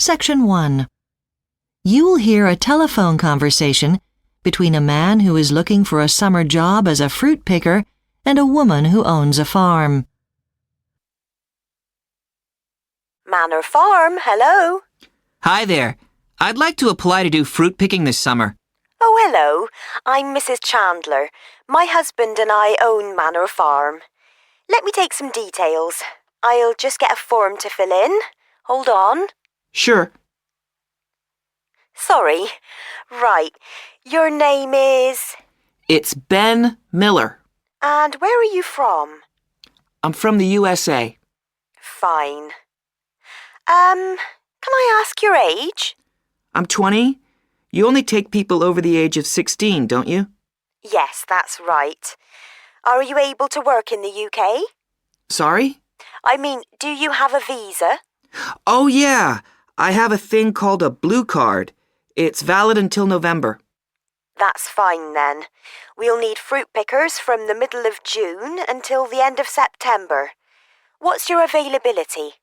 Section 1. You will hear a telephone conversation between a man who is looking for a summer job as a fruit picker and a woman who owns a farm. Manor Farm, hello. Hi there. I'd like to apply to do fruit picking this summer. Oh, hello. I'm Mrs. Chandler. My husband and I own Manor Farm. Let me take some details. I'll just get a form to fill in. Hold on. Sure. Sorry. Right. Your name is? It's Ben Miller. And where are you from? I'm from the USA. Fine. Can I ask your age? I'm 20. You only take people over the age of 16, don't you? Yes, that's right. Are you able to work in the UK? Sorry? I mean, do you have a visa? Oh, yeah. I have a thing called a blue card. It's valid until November. That's fine then. We'll need fruit pickers from the middle of June until the end of September. What's your availability?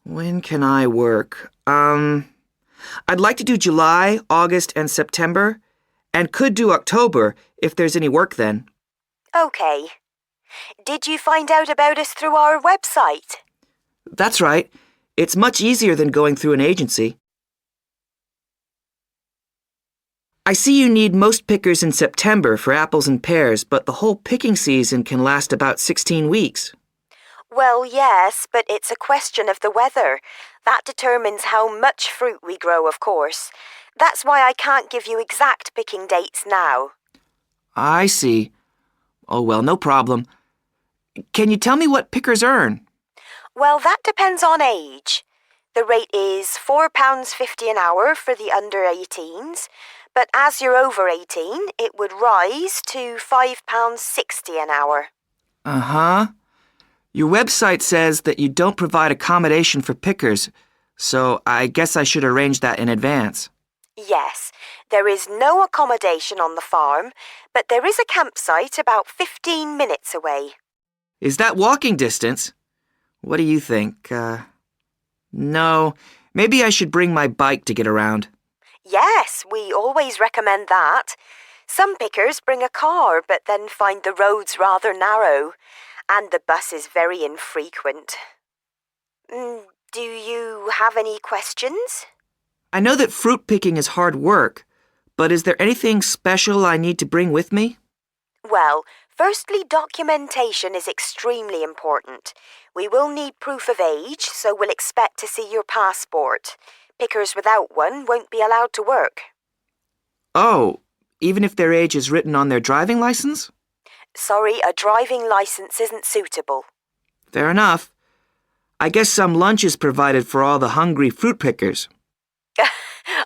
When can I work? I'd like to do July, August, and September, and could do October if there's any work then. Okay. Did you find out about us through our website? That's right. It's much easier than going through an agency. I see you need most pickers in September for apples and pears, but the whole picking season can last about 16 weeks. Well, yes, but it's a question of the weather. That determines how much fruit we grow, of course. That's why I can't give you exact picking dates now. I see. Oh, well, no problem. Can you tell me what pickers earn? Well, that depends on age. The rate is £4.50 an hour for the under 18s, but as you're over 18, it would rise to £5.60 an hour. Uh-huh. Your website says that you don't provide accommodation for pickers, so I guess I should arrange that in advance. Yes, there is no accommodation on the farm, but there is a campsite about 15 minutes away. Is that walking distance? What do you think? No, maybe I should bring my bike to get around. Yes, we always recommend that. Some pickers bring a car, but then find the roads rather narrow, and the bus is very infrequent. Do you have any questions? I know that fruit picking is hard work, but is there anything special I need to bring with me? Well, firstly, documentation is extremely important. We will need proof of age, so we'll expect to see your passport. Pickers without one won't be allowed to work. Oh, even if their age is written on their driving license? Sorry, a driving license isn't suitable. Fair enough. I guess some lunch is provided for all the hungry fruit pickers.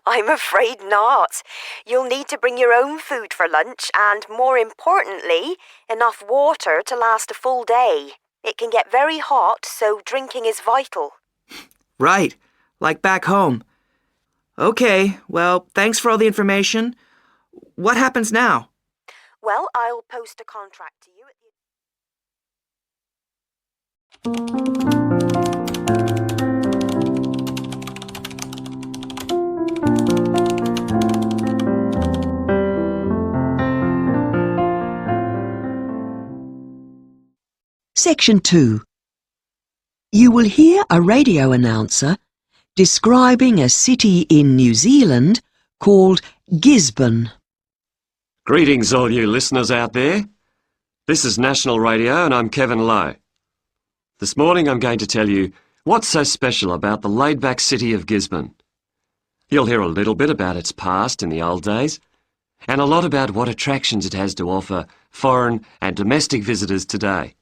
I'm afraid not. You'll need to bring your own food for lunch and, more importantly, enough water to last a full day. It can get very hot, so drinking is vital. Right, like back home. Okay, well, thanks for all the information. What happens now? Well, I'll post a contract to you at Section 2. You will hear a radio announcer describing a city in New Zealand called Gisborne. Greetings, all you listeners out there. This is National Radio and I'm Kevin Lowe. This morning I'm going to tell you what's so special about the laid-back city of Gisborne. You'll hear a little bit about its past in the old days and a lot about what attractions it has to offer foreign and domestic visitors today.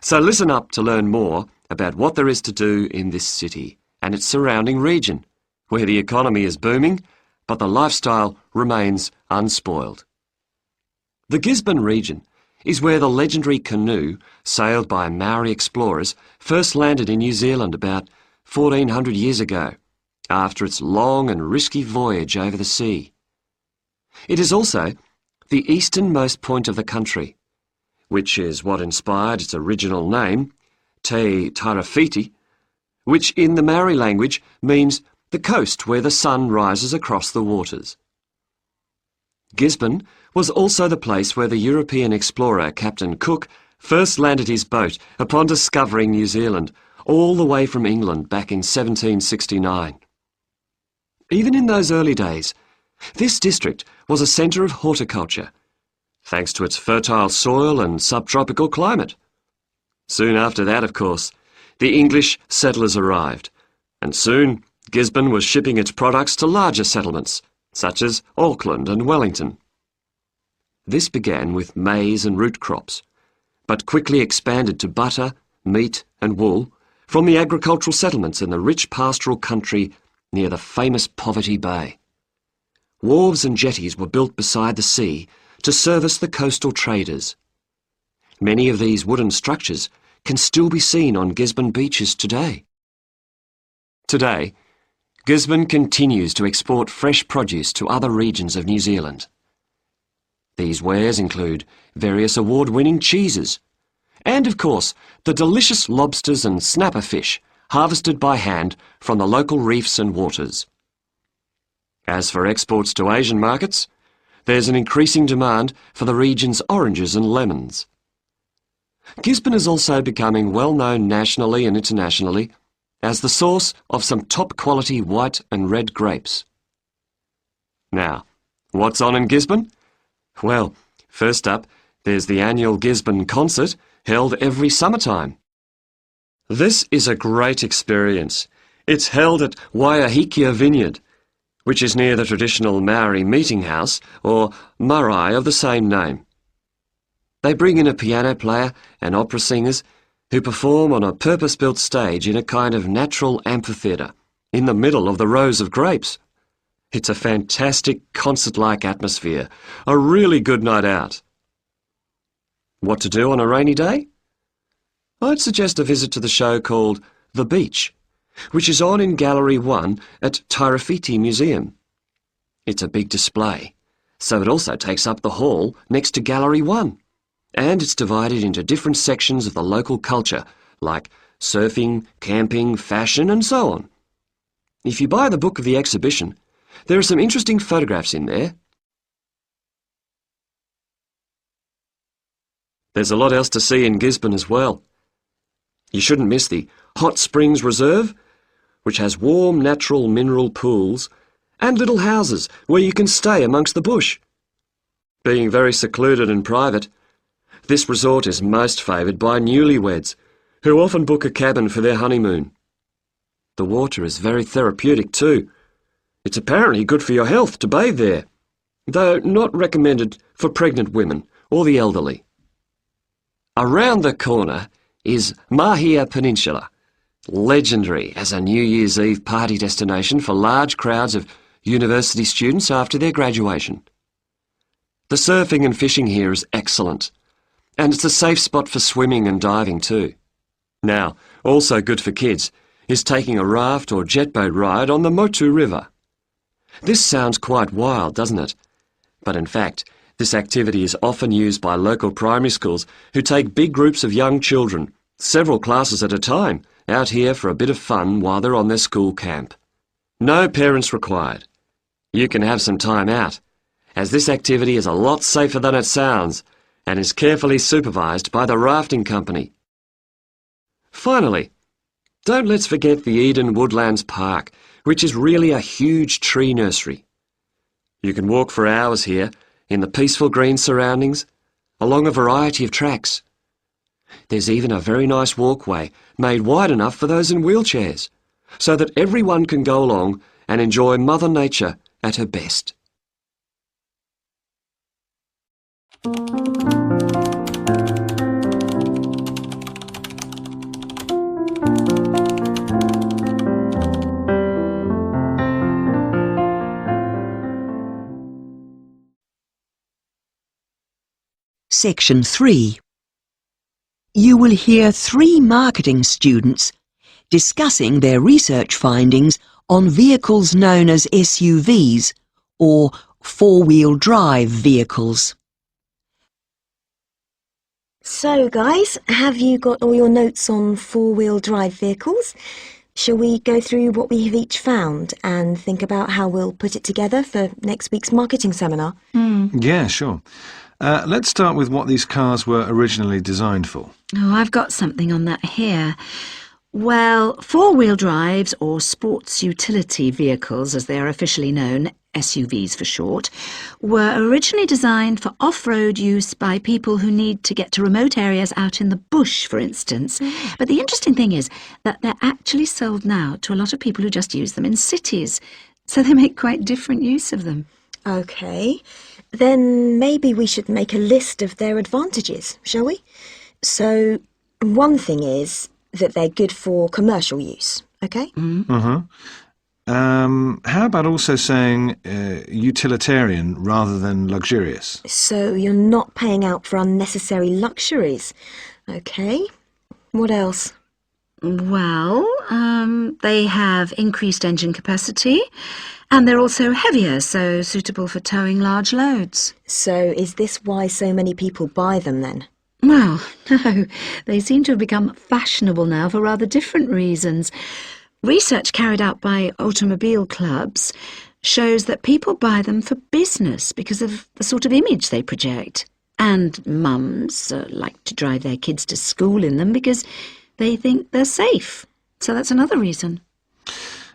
So listen up to learn more about what there is to do in this city and its surrounding region, where the economy is booming, but the lifestyle remains unspoiled. The Gisborne region is where the legendary canoe, sailed by Maori explorers, first landed in New Zealand about 1400 years ago, after its long and risky voyage over the sea. It is also the easternmost point of the country, which is what inspired its original name, Te Tairawhiti, which in the Maori language means the coast where the sun rises across the waters. Gisborne was also the place where the European explorer Captain Cook first landed his boat upon discovering New Zealand, all the way from England back in 1769. Even in those early days, this district was a centre of horticulture, thanks to its fertile soil and subtropical climate. Soon after that, of course, the English settlers arrived, and soon Gisborne was shipping its products to larger settlements, such as Auckland and Wellington. This began with maize and root crops, but quickly expanded to butter, meat and wool from the agricultural settlements in the rich pastoral country near the famous Poverty Bay. Wharves and jetties were built beside the sea to service the coastal traders. Many of these wooden structures can still be seen on Gisborne beaches today. Today, Gisborne continues to export fresh produce to other regions of New Zealand. These wares include various award-winning cheeses, and of course the delicious lobsters and snapper fish harvested by hand from the local reefs and waters. As for exports to Asian markets, there's an increasing demand for the region's oranges and lemons. Gisborne is also becoming well known nationally and internationally as the source of some top-quality white and red grapes. Now, what's on in Gisborne? Well, first up, there's the annual Gisborne concert held every summertime. This is a great experience. It's held at Waiahikia Vineyard, which is near the traditional Maori meeting house, or marae of the same name. They bring in a piano player and opera singers who perform on a purpose-built stage in a kind of natural amphitheatre in the middle of the rows of grapes. It's a fantastic concert-like atmosphere, a really good night out. What to do on a rainy day? I'd suggest a visit to the show called The Beach, which is on in Gallery 1 at Tairawhiti Museum. It's a big display, so it also takes up the hall next to Gallery 1, and it's divided into different sections of the local culture, like surfing, camping, fashion, and so on. If you buy the book of the exhibition, there are some interesting photographs in there. There's a lot else to see in Gisborne as well. You shouldn't miss the Hot Springs Reserve, which has warm natural mineral pools and little houses where you can stay amongst the bush. Being very secluded and private, this resort is most favoured by newlyweds, who often book a cabin for their honeymoon. The water is very therapeutic too. It's apparently good for your health to bathe there, though not recommended for pregnant women or the elderly. Around the corner is Mahia Peninsula, legendary as a New Year's Eve party destination for large crowds of university students after their graduation. The surfing and fishing here is excellent, and it's a safe spot for swimming and diving too. Now, also good for kids is taking a raft or jet boat ride on the Motu River. This sounds quite wild, doesn't it? But in fact, this activity is often used by local primary schools who take big groups of young children, several classes at a time, out here for a bit of fun while they're on their school camp. No parents required. You can have some time out, as this activity is a lot safer than it sounds and is carefully supervised by the rafting company. Finally, don't let's forget the Eden Woodlands Park, which is really a huge tree nursery. You can walk for hours here in the peaceful green surroundings, along a variety of tracks. There's even a very nice walkway made wide enough for those in wheelchairs, so that everyone can go along and enjoy Mother Nature at her best. Section 3. You will hear 3 marketing students discussing their research findings on vehicles known as SUVs, or four-wheel drive vehicles. So guys, have you got all your notes on four-wheel drive vehicles? Shall we go through what we have each found and think about how we'll put it together for next week's marketing seminar? Yeah, sure. Let's start with what these cars were originally designed for. Oh, I've got something on that here. Well, four-wheel drives, or sports utility vehicles as they are officially known, SUVs for short, were originally designed for off-road use by people who need to get to remote areas out in the bush, for instance. But the interesting thing is that they're actually sold now to a lot of people who just use them in cities, so they make quite different use of them. OK, then maybe we should make a list of their advantages, shall we? So, one thing is that they're good for commercial use, OK? How about also saying utilitarian rather than luxurious? So you're not paying out for unnecessary luxuries. OK, what else? Well, they have increased engine capacity, and they're also heavier, so suitable for towing large loads. So is this why so many people buy them then? Well, no, they seem to have become fashionable now for rather different reasons. Research carried out by automobile clubs shows that people buy them for business because of the sort of image they project. And mums like to drive their kids to school in them because they think they're safe. So that's another reason.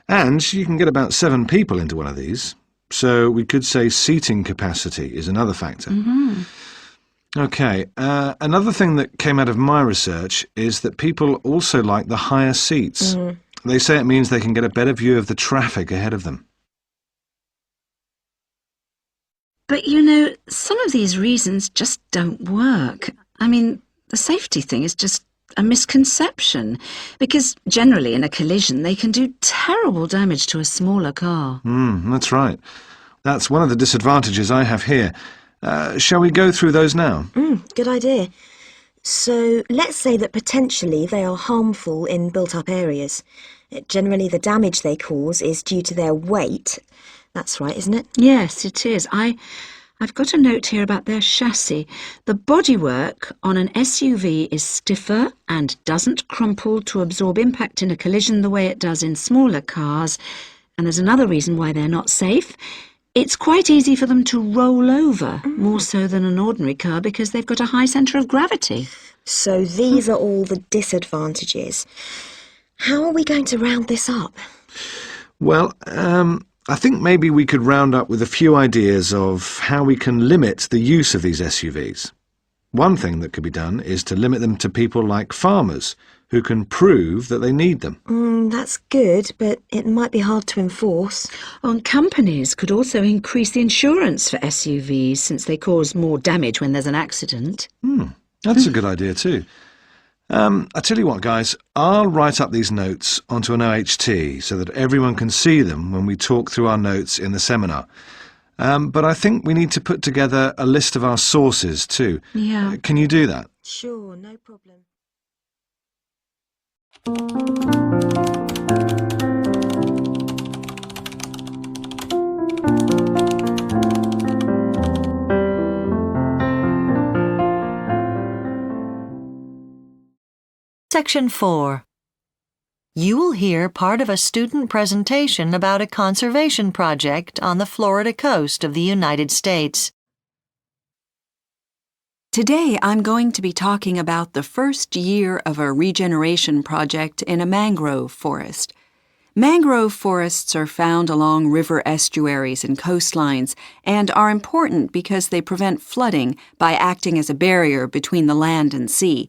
And you can get about 7 people into one of these. So we could say seating capacity is another factor. OK, another thing that came out of my research is that people also like the higher seats. They say it means they can get a better view of the traffic ahead of them. But, you know, some of these reasons just don't work. I mean, the safety thing is just a misconception, because generally in a collision they can do terrible damage to a smaller car. That's right. That's one of the disadvantages I have here. Shall we go through those now? Good idea. So let's say that potentially they are harmful in built-up areas. Generally the damage they cause is due to their weight. That's right, isn't it? Yes, it is. I've got a note here about their chassis. The bodywork on an SUV is stiffer and doesn't crumple to absorb impact in a collision the way it does in smaller cars. And there's another reason why they're not safe. It's quite easy for them to roll over, more so than an ordinary car, because they've got a high centre of gravity. So these are all the disadvantages. How are we going to round this up? Well, I think maybe we could round up with a few ideas of how we can limit the use of these SUVs. One thing that could be done is to limit them to people like farmers, who can prove that they need them. That's good, but it might be hard to enforce. And companies could also increase the insurance for SUVs, since they cause more damage when there's an accident. That's a good idea too. I tell you what, guys, I'll write up these notes onto an OHT so that everyone can see them when we talk through our notes in the seminar. But I think we need to put together a list of our sources too. Yeah. Can you do that? Sure, no problem. Section 4. You will hear part of a student presentation about a conservation project on the Florida coast of the United States. Today I'm going to be talking about the first year of a regeneration project in a mangrove forest. Mangrove forests are found along river estuaries and coastlines and are important because they prevent flooding by acting as a barrier between the land and sea.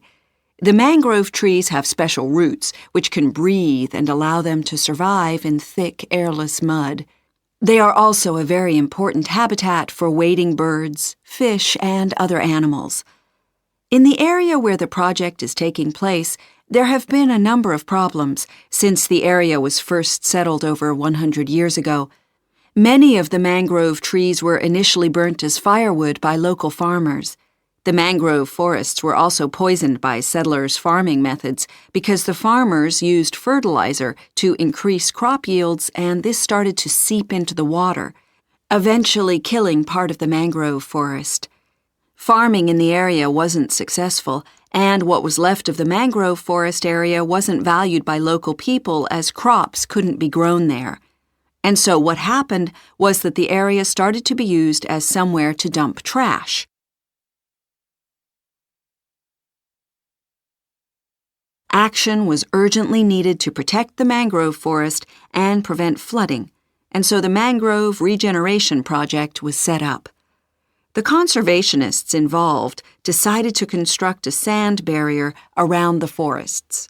The mangrove trees have special roots which can breathe and allow them to survive in thick, airless mud. They are also a very important habitat for wading birds, fish, and other animals. In the area where the project is taking place, there have been a number of problems since the area was first settled over 100 years ago. Many of the mangrove trees were initially burnt as firewood by local farmers. The mangrove forests were also poisoned by settlers' farming methods because the farmers used fertilizer to increase crop yields, and this started to seep into the water, eventually killing part of the mangrove forest. Farming in the area wasn't successful, and what was left of the mangrove forest area wasn't valued by local people as crops couldn't be grown there. And so what happened was that the area started to be used as somewhere to dump trash. Action was urgently needed to protect the mangrove forest and prevent flooding, and so the Mangrove Regeneration Project was set up. The conservationists involved decided to construct a sand barrier around the forests.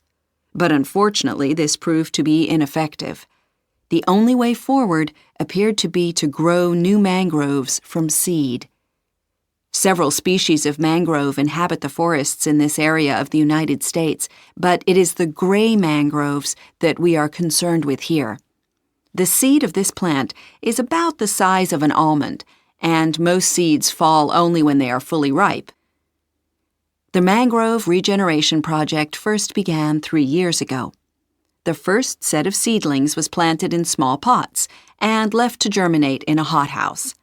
But unfortunately, this proved to be ineffective. The only way forward appeared to be to grow new mangroves from seed. Several species of mangrove inhabit the forests in this area of the United States, but it is the gray mangroves that we are concerned with here. The seed of this plant is about the size of an almond, and most seeds fall only when they are fully ripe. The Mangrove Regeneration Project first began 3 years ago. The first set of seedlings was planted in small pots and left to germinate in a hothouse.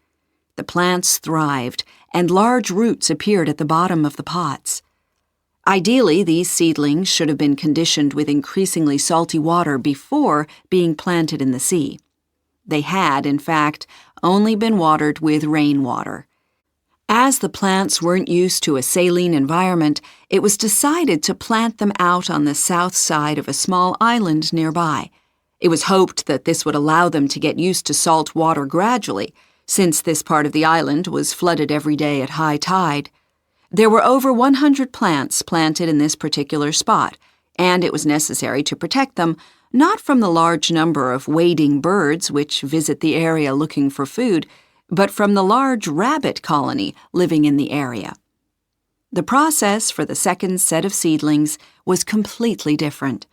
The plants thrived, and large roots appeared at the bottom of the pots. Ideally, these seedlings should have been conditioned with increasingly salty water before being planted in the sea. They had, in fact, only been watered with rainwater. As the plants weren't used to a saline environment, it was decided to plant them out on the south side of a small island nearby. It was hoped that this would allow them to get used to salt water gradually, since this part of the island was flooded every day at high tide. There were over 100 plants planted in this particular spot, and it was necessary to protect them not from the large number of wading birds which visit the area looking for food, but from the large rabbit colony living in the area. The process for the second set of seedlings was completely different.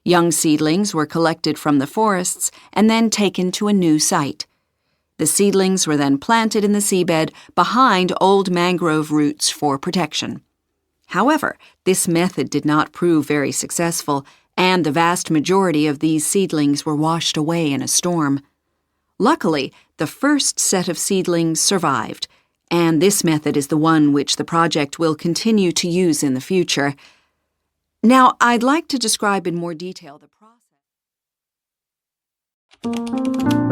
Young seedlings were collected from the forests and then taken to a new site. The seedlings were then planted in the seabed behind old mangrove roots for protection. However, this method did not prove very successful, and the vast majority of these seedlings were washed away in a storm. Luckily, the first set of seedlings survived, and this method is the one which the project will continue to use in the future. Now, I'd like to describe in more detail the process.